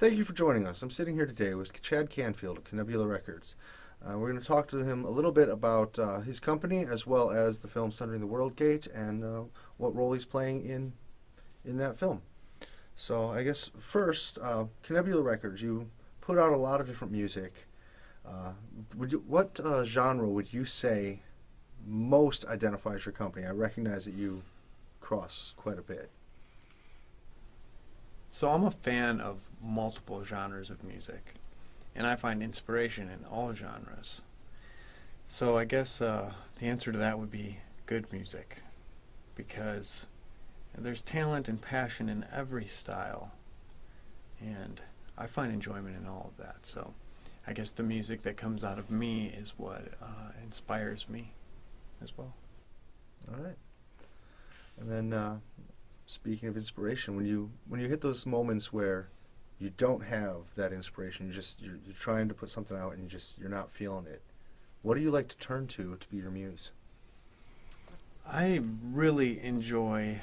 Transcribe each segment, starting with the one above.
Thank you for joining us. I'm sitting here today with Chad Canfield of Kenebula Records. We're going to talk to him a little bit about his company as well as the film Sundering The World Gate and what role he's playing in that film. So I guess first, Kenebula Records, you put out a lot of different music. What genre would you say most identifies your company? I recognize that you cross quite a bit. So I'm a fan of multiple genres of music, and I find inspiration in all genres. So I guess the answer to that would be good music, because there's talent and passion in every style, and I find enjoyment in all of that. So I guess the music that comes out of me is what inspires me as well. All right. And then speaking of inspiration, when you hit those moments where you don't have that inspiration, you're trying to put something out and you're not feeling it, what do you like to turn to be your muse? I really enjoy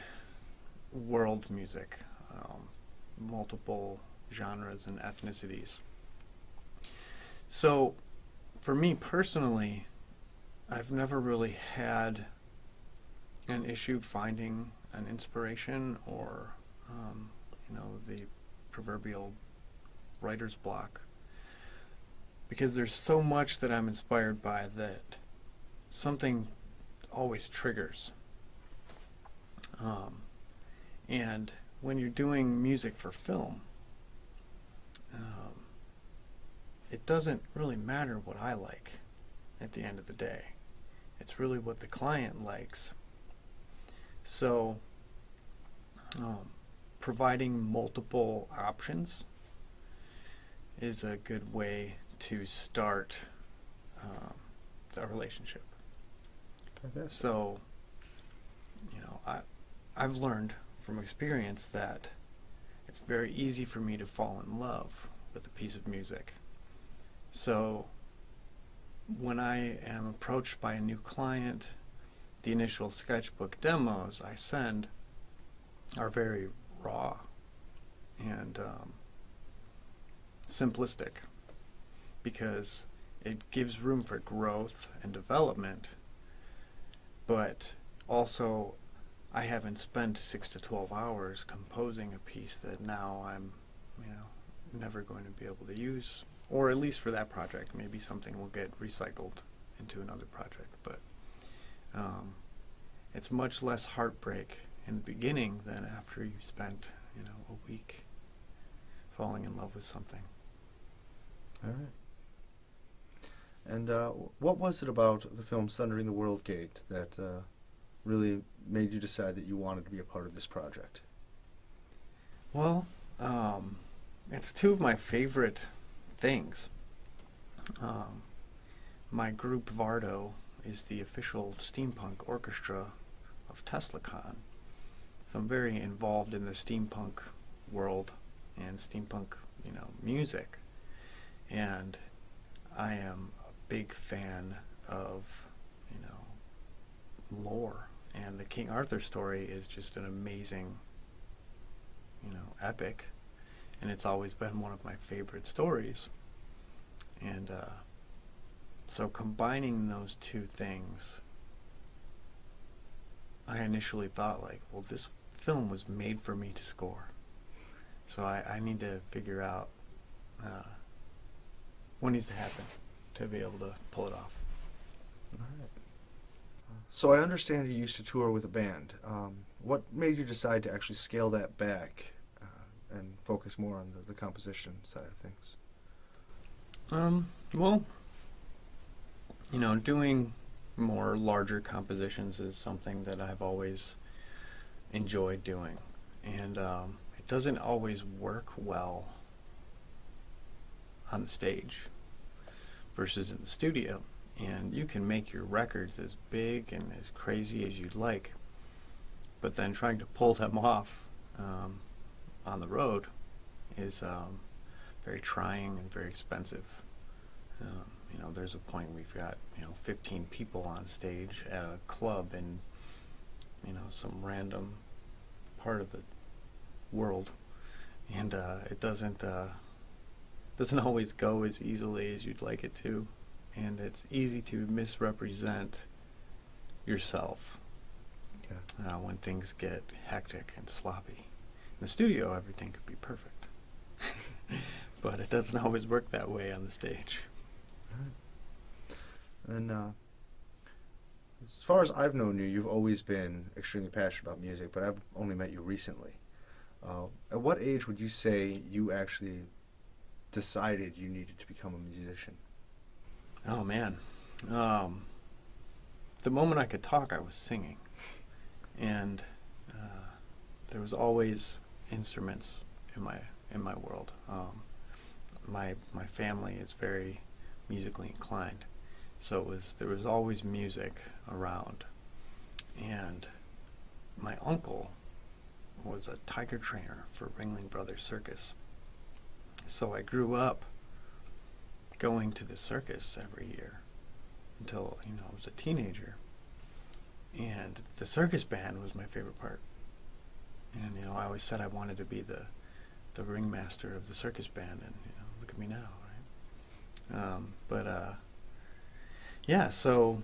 world music, multiple genres and ethnicities. So for me personally, I've never really had an issue finding an inspiration or the proverbial writer's block, because there's so much that I'm inspired by that something always triggers. And when you're doing music for film, it doesn't really matter what I like at the end of the day. It's really what the client likes. So providing multiple options is a good way to start the relationship. So, I've learned from experience that it's very easy for me to fall in love with a piece of music. So when I am approached by a new client, the initial sketchbook demos I send are very raw and simplistic, because it gives room for growth and development, but also I haven't spent 6 to 12 hours composing a piece that now I'm never going to be able to use, or at least for that project. Maybe something will get recycled into another project, but it's much less heartbreak in the beginning than after you spent a week falling in love with something. All right. And what was it about the film Sundering the World Gate that really made you decide that you wanted to be a part of this project? Well, it's two of my favorite things. My group Vort is the official steampunk orchestra of TeslaCon. So I'm very involved in the steampunk world and steampunk, music. And I am a big fan of, lore. And the King Arthur story is just an amazing, epic. And it's always been one of my favorite stories. And so combining those two things, I initially thought this film was made for me to score. So I need to figure out what needs to happen to be able to pull it off. All right. So I understand you used to tour with a band. What made you decide to actually scale that back and focus more on the composition side of things? Well, doing more larger compositions is something that I've always enjoyed doing. And it doesn't always work well on the stage versus in the studio. And you can make your records as big and as crazy as you'd like, but then trying to pull them off on the road is very trying and very expensive. There's a point we've got 15 people on stage at a club in some random part of the world, and it doesn't doesn't always go as easily as you'd like it to, and it's easy to misrepresent yourself when things get hectic and sloppy. In the studio, everything could be perfect, but it doesn't always work that way on the stage. And as far as I've known you, you've always been extremely passionate about music, but I've only met you recently. At what age would you say you actually decided you needed to become a musician? Oh man, the moment I could talk, I was singing, and there was always instruments in my world. My family is very musically inclined, so there was always music around, and my uncle was a tiger trainer for Ringling Brothers Circus. So I grew up going to the circus every year until I was a teenager, and the circus band was my favorite part. And I always said I wanted to be the ringmaster of the circus band, and look at me now, right? Yeah. So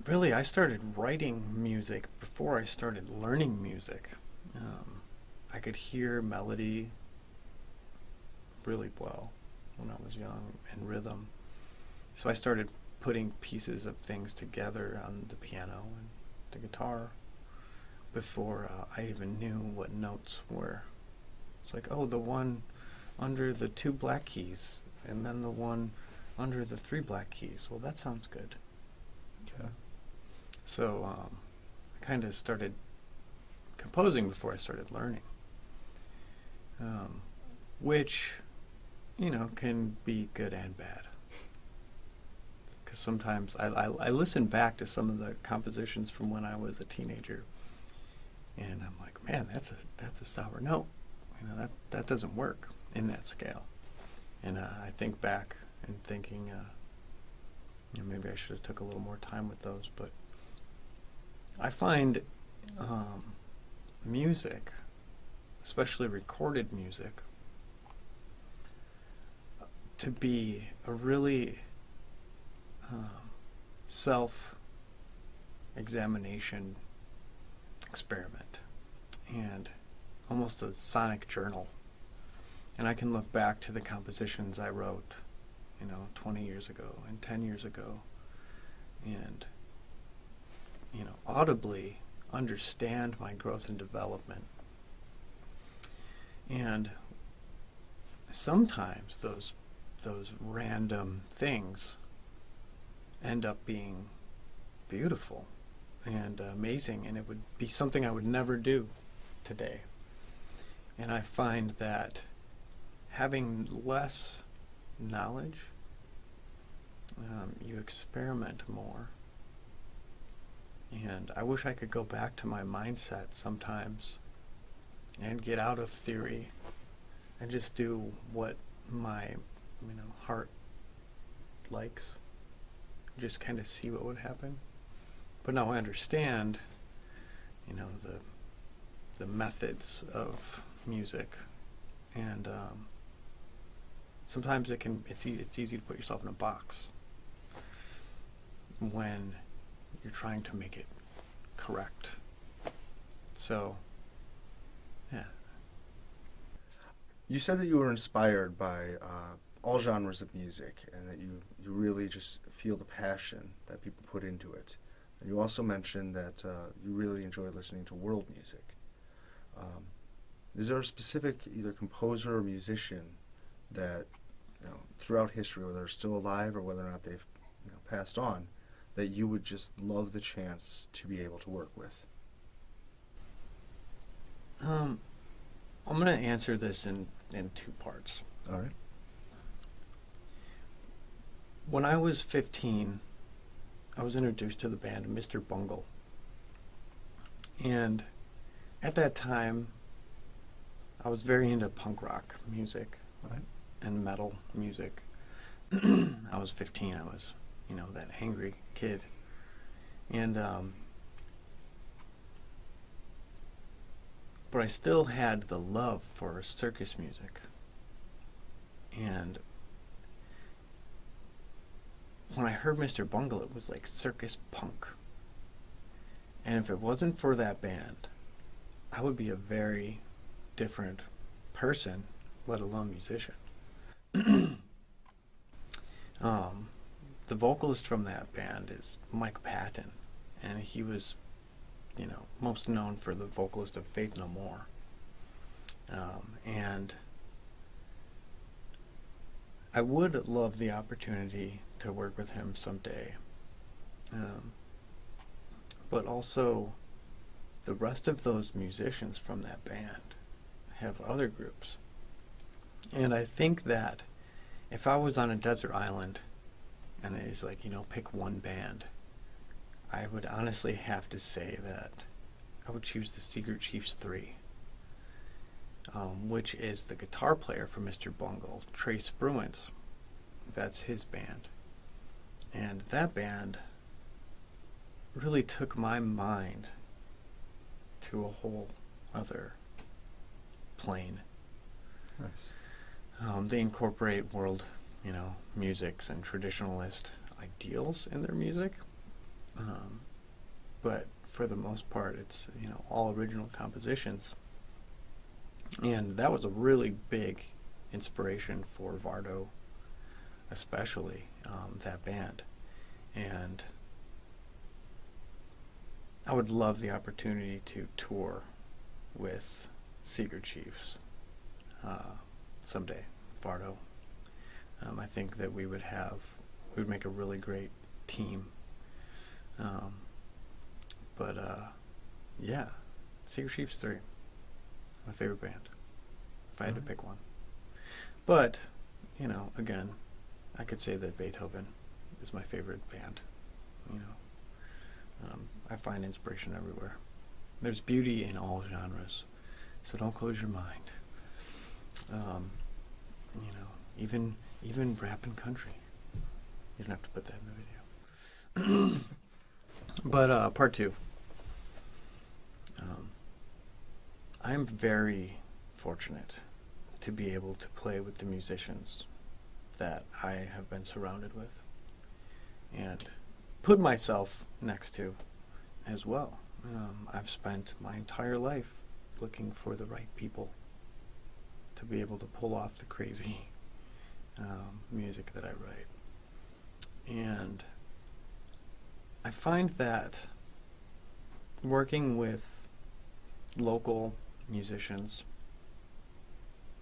really, I started writing music before I started learning music. I could hear melody really well when I was young, and rhythm. So I started putting pieces of things together on the piano and the guitar before I even knew what notes were. It's like, oh, the one under the 2 black keys, and then the one under the 3 black keys. Well, that sounds good. Okay. So I kind of started composing before I started learning, which can be good and bad. Because sometimes I listen back to some of the compositions from when I was a teenager, and I'm like, man, that's a sour note. That doesn't work in that scale. And I think back and thinking, maybe I should have took a little more time with those. But I find music, especially recorded music, to be a really self-examination experiment, and almost a sonic journal. And I can look back to the compositions I wrote, 20 years ago and 10 years ago, and, audibly understand my growth and development. And sometimes those random things end up being beautiful and amazing, and it would be something I would never do today. And I find that having less knowledge, you experiment more. And I wish I could go back to my mindset sometimes and get out of theory and just do what my heart likes. Just kind of see what would happen. But now I understand, the methods of music, and sometimes it's easy to put yourself in a box when you're trying to make it correct. So, yeah. You said that you were inspired by all genres of music, and that you really just feel the passion that people put into it. And you also mentioned that you really enjoy listening to world music. Is there a specific either composer or musician that, throughout history, whether they're still alive or whether or not they've passed on, that you would just love the chance to be able to work with? I'm going to answer this in 2 parts. All right. When I was 15, I was introduced to the band Mr. Bungle. And at that time, I was very into punk rock music, Right. and metal music. I was 15. I was, that angry kid. And, but I still had the love for circus music. And when I heard Mr. Bungle, it was like circus punk. And if it wasn't for that band, I would be a very different person, let alone musician. The vocalist from that band is Mike Patton, and he was, most known for the vocalist of Faith No More. And I would love the opportunity to work with him someday. But also, the rest of those musicians from that band have other groups. And I think that if I was on a desert island and it's like, pick one band, I would honestly have to say that I would choose the Secret Chiefs 3, which is the guitar player for Mr. Bungle, Trace Bruins. That's his band. And that band really took my mind to a whole other plane. Nice. They incorporate world, musics and traditionalist ideals in their music. But for the most part, it's, all original compositions. And that was a really big inspiration for Vardo, especially, that band. And I would love the opportunity to tour with Secret Chiefs someday, Vardo. I think that we would make a really great team. Yeah, Secret Chiefs 3, my favorite band, if I had to pick one. But, again, I could say that Beethoven is my favorite band. I find inspiration everywhere. There's beauty in all genres, so don't close your mind. Even rap and country. You don't have to put that in the video. But part 2. I am very fortunate to be able to play with the musicians that I have been surrounded with and put myself next to as well. I've spent my entire life looking for the right people to be able to pull off the crazy music that I write. And I find that working with local musicians,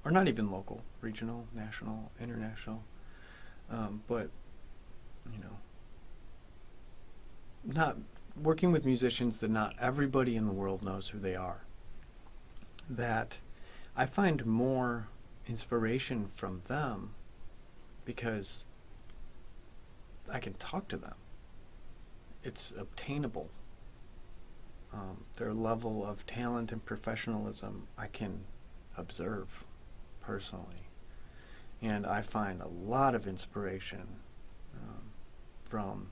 or not even local, regional, national, international, but, not working with musicians that not everybody in the world knows who they are, that I find more inspiration from them because I can talk to them. It's obtainable. Their level of talent and professionalism I can observe personally. And I find a lot of inspiration from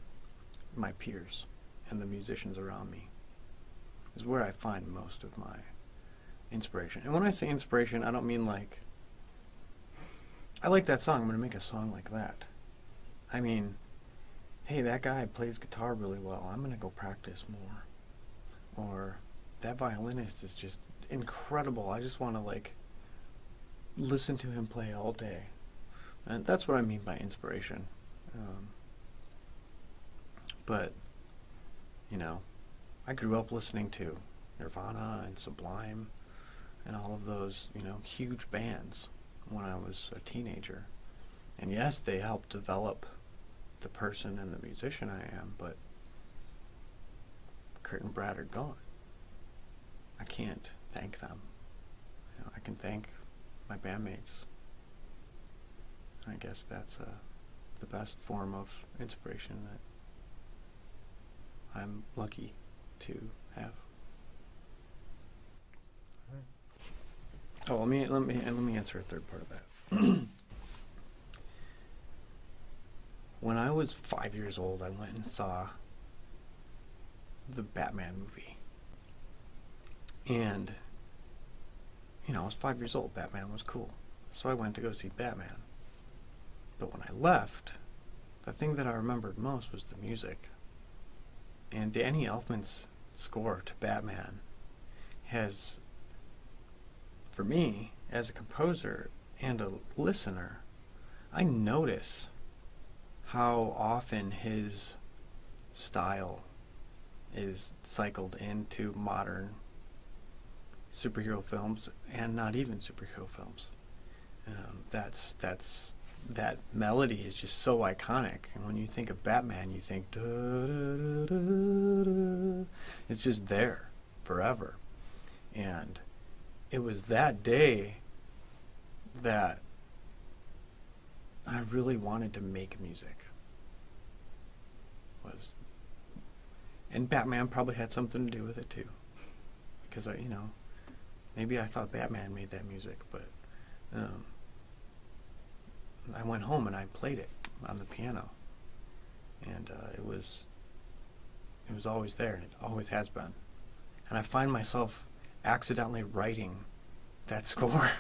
my peers and the musicians around me. Is where I find most of my inspiration. And when I say inspiration, I don't mean like, I like that song, I'm going to make a song like that. I mean, hey, that guy plays guitar really well, I'm going to go practice more. Or that violinist is just incredible, I just want to listen to him play all day. And that's what I mean by inspiration. But, I grew up listening to Nirvana and Sublime and all of those, huge bands when I was a teenager. And yes, they helped develop the person and the musician I am, but Kurt and Brad are gone. I can't thank them. I can thank my bandmates. I guess that's the best form of inspiration that I'm lucky to have. Oh, let me answer a third part of that. When I was 5 years old, I went and saw the Batman movie. And, I was 5 years old. Batman was cool. So I went to go see Batman. But when I left, the thing that I remembered most was the music. And Danny Elfman's score to Batman has, for me, as a composer and a listener, I notice how often his style is cycled into modern superhero films and not even superhero films. That melody is just so iconic, and when you think of Batman, you think da, da, da, da, da. It's just there forever. And it was that day that I really wanted to make music. And Batman probably had something to do with it too, because maybe I thought Batman made that music, but I went home and I played it on the piano, and it was always there, and it always has been. And I find myself accidentally writing that score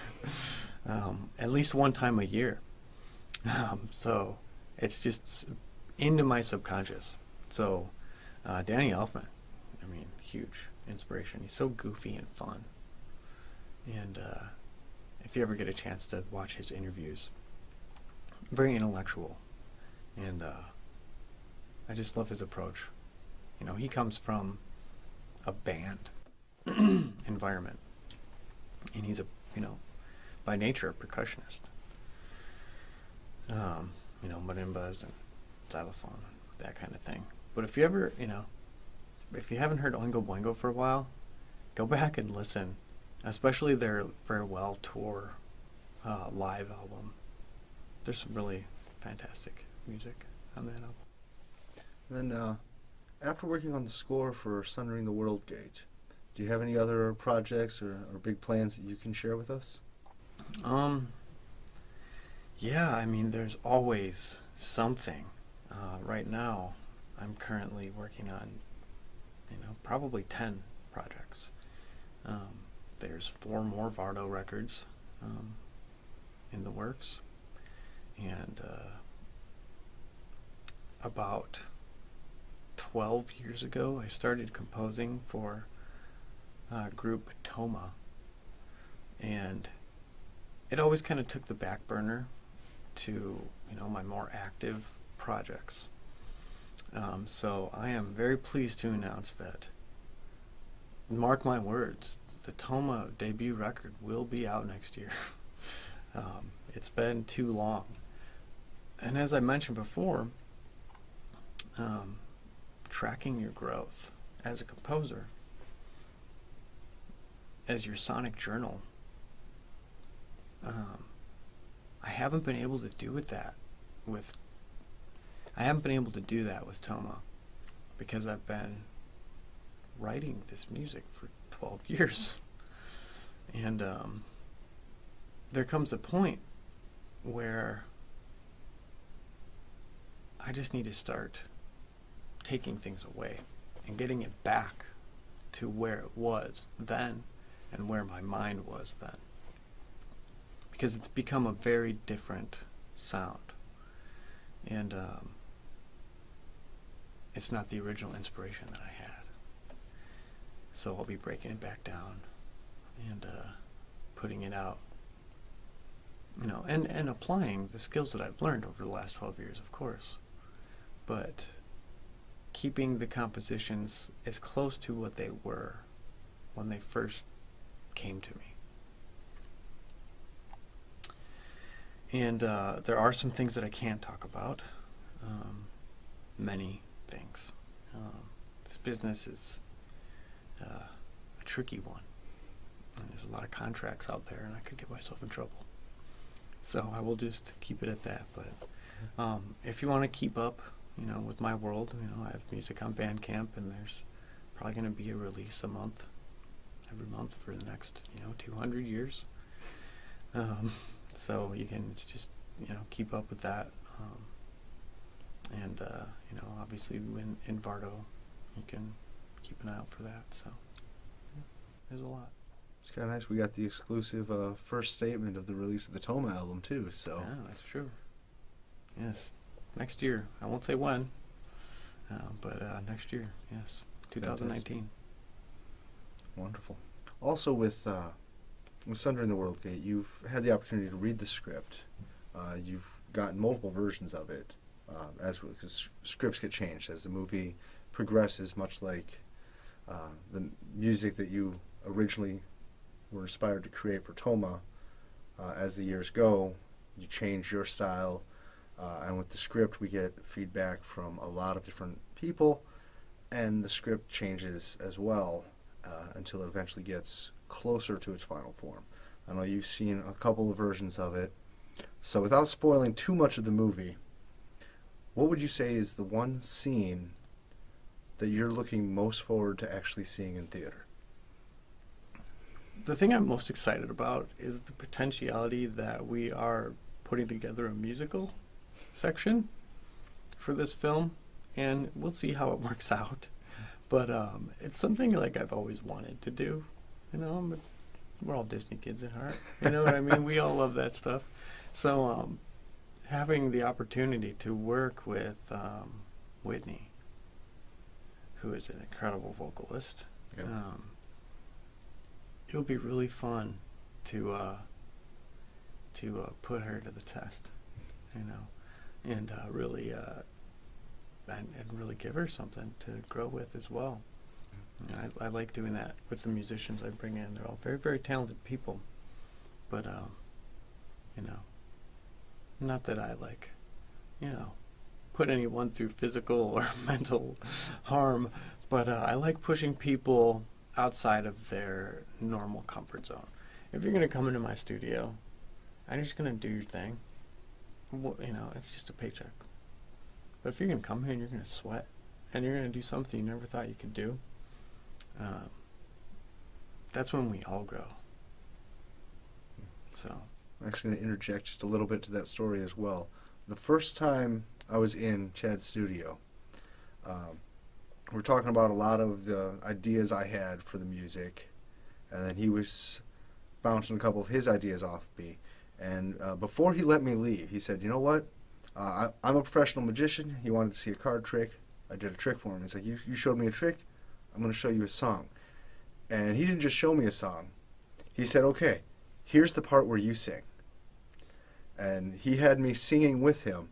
at least one time a year. So it's just into my subconscious. So Danny Elfman, huge inspiration. He's so goofy and fun. And if you ever get a chance to watch his interviews, very intellectual. And I just love his approach. He comes from a band environment. And he's by nature a percussionist. Marimbas and xylophone, that kind of thing. But if you ever, if you haven't heard Oingo Boingo for a while, go back and listen, especially their Farewell Tour live album. There's some really fantastic music on that album. Then, after working on the score for Sundering the World Gate, do you have any other projects or big plans that you can share with us? Yeah, there's always something. Right now, I'm currently working on, probably 10 projects. There's 4 more Vort records in the works. And about 12 years ago, I started composing for group Toma. And it always kind of took the back burner to, my more active projects. So I am very pleased to announce that, mark my words, the Toma debut record will be out next year. It's been too long. And as I mentioned before, tracking your growth as a composer, as your sonic journal, I haven't been able to do that with Toma, because I've been writing this music for 12 years. And there comes a point where I just need to start taking things away and getting it back to where it was then and where my mind was then. Because it's become a very different sound. And it's not the original inspiration that I had. So I'll be breaking it back down and putting it out. And applying the skills that I've learned over the last 12 years, of course. But keeping the compositions as close to what they were when they first came to me. And there are some things that I can't talk about. Many things. This business is a tricky one. And there's a lot of contracts out there, and I could get myself in trouble. So I will just keep it at that. But if you want to keep up, with my world, I have music on Bandcamp, and there's probably going to be a release every month for the next, 200 years. So you can just, keep up with that. And obviously in Vardo, you can keep an eye out for that. So there's a lot. It's kind of nice. We got the exclusive first statement of the release of the Toma album too. So yeah, that's true. Yes, next year. I won't say when, but next year. Yes, 2019. Wonderful. Also, with Sundering The World Gate, you've had the opportunity to read the script. You've gotten multiple versions of it, because scripts get changed as the movie progresses, much like the music that you originally were inspired to create for Toma. As the years go, you change your style, and with the script, we get feedback from a lot of different people, and the script changes as well until it eventually gets closer to its final form. I know you've seen a couple of versions of it, so without spoiling too much of the movie, what would you say is the one scene that you're looking most forward to actually seeing in theater? The thing I'm most excited about is the potentiality that we are putting together a musical section for this film, and we'll see how it works out. But it's something like I've always wanted to do. You know, we're all Disney kids at heart. You know what I mean? We all love that stuff. So having the opportunity to work with Whitney, who is an incredible vocalist, Yeah. It'll be really fun to put her to the test, you know, and really and really give her something to grow with as well. You know, I like doing that with the musicians I bring in. They're all very, very talented people, but you know, not that I like, you know, put anyone through physical or mental harm, but I like pushing people outside of their normal comfort zone. If you're going to come into my studio and you're just going to do your thing, well, you know, it's just a paycheck. But if you're going to come here and you're going to sweat and you're going to do something you never thought you could do, that's when we all grow. So I'm actually going to interject just a little bit to that story as well. The first time I was in Chad's studio, we were talking about a lot of the ideas I had for the music, and then he was bouncing a couple of his ideas off me. And before he let me leave, he said, "You know what? I'm a professional magician. He wanted to see a card trick. I did a trick for him. He's like, you showed me a trick. I'm going to show you a song." And he didn't just show me a song. He said, "Okay, here's the part where you sing." And he had me singing with him.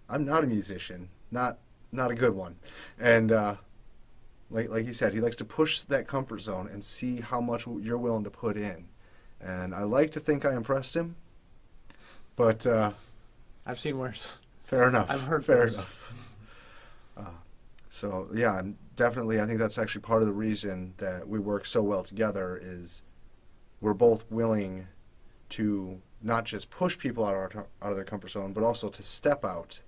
I'm not a musician, not a good one. And like he said, he likes to push that comfort zone and see how much you're willing to put in. And I like to think I impressed him, but I've seen worse. fair enough. I've heard fair worse. enough. So yeah, I think that's actually part of the reason that we work so well together is we're both willing to not just push people out of their comfort zone, but also to step out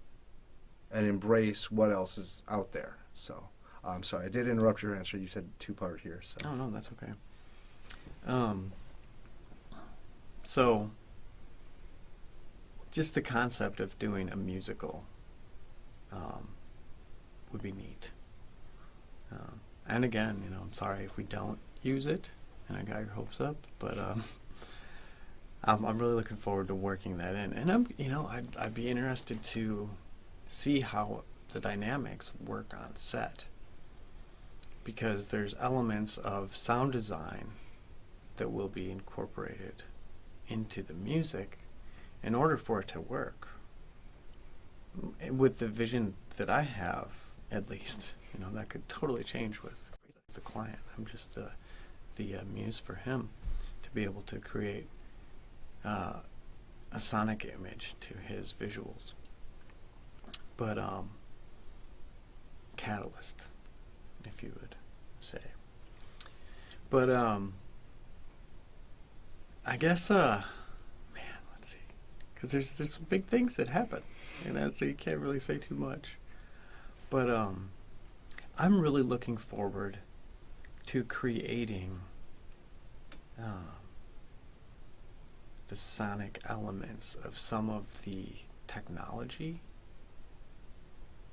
and embrace what else is out there. So I'm sorry, I did interrupt your answer. You said two-part here. So. Oh, no, that's okay. So just the concept of doing a musical would be neat. And again, you know, I'm sorry if we don't use it, and I got your hopes up, but I'm really looking forward to working that in. And I'd be interested to see how the dynamics work on set, because there's elements of sound design that will be incorporated into the music in order for it to work. With the vision that I have, at least, you know, that could totally change with the client. I'm just the muse for him to be able to create a sonic image to his visuals. But catalyst, if you would say. But I guess let's see, because there's some big things that happen, you know, so you can't really say too much. But I'm really looking forward to creating the sonic elements of some of the technology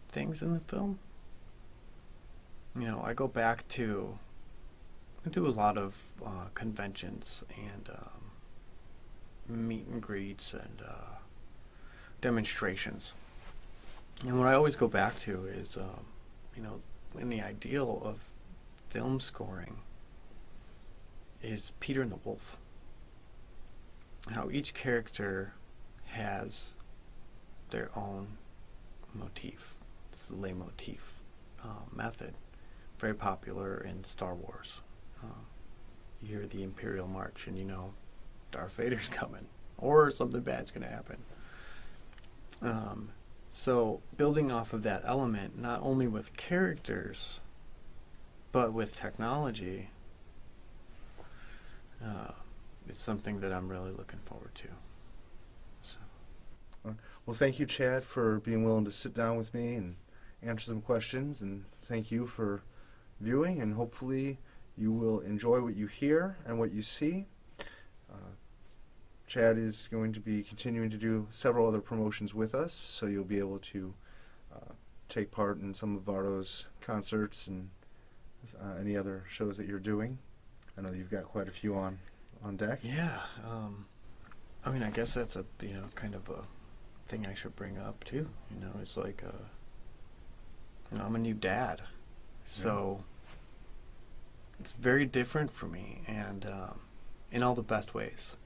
things in the film. You know, I go back to, I do a lot of conventions and meet and greets and demonstrations And what I always go back to is, you know, in the ideal of film scoring is Peter and the Wolf. How each character has their own motif. It's the leitmotif method, very popular in Star Wars. You hear the Imperial March and you know Darth Vader's coming, or something bad's going to happen. So building off of that element, not only with characters, but with technology, is something that I'm really looking forward to. So. Well, thank you, Chad, for being willing to sit down with me and answer some questions, and thank you for viewing, and hopefully you will enjoy what you hear and what you see. Chad is going to be continuing to do several other promotions with us, so you'll be able to take part in some of Vardo's concerts and any other shows that you're doing. I know you've got quite a few on deck. Yeah, I mean, I guess that's a kind of a thing I should bring up too. It's like I'm a new dad, so it's very different for me, and in all the best ways.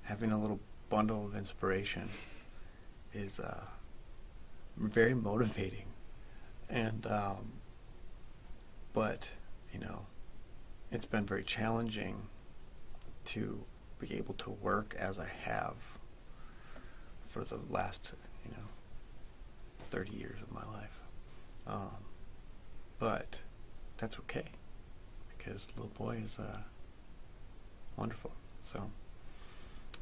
Having a little bundle of inspiration is very motivating, and but it's been very challenging to be able to work as I have for the last 30 years of my life, but that's okay, because little boy is wonderful. So,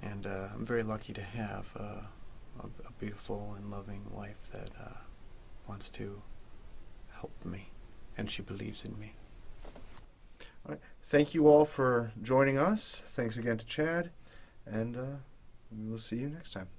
and I'm very lucky to have a beautiful and loving wife that wants to help me, and she believes in me. All right. Thank you all for joining us. Thanks again to Chad, and we will see you next time.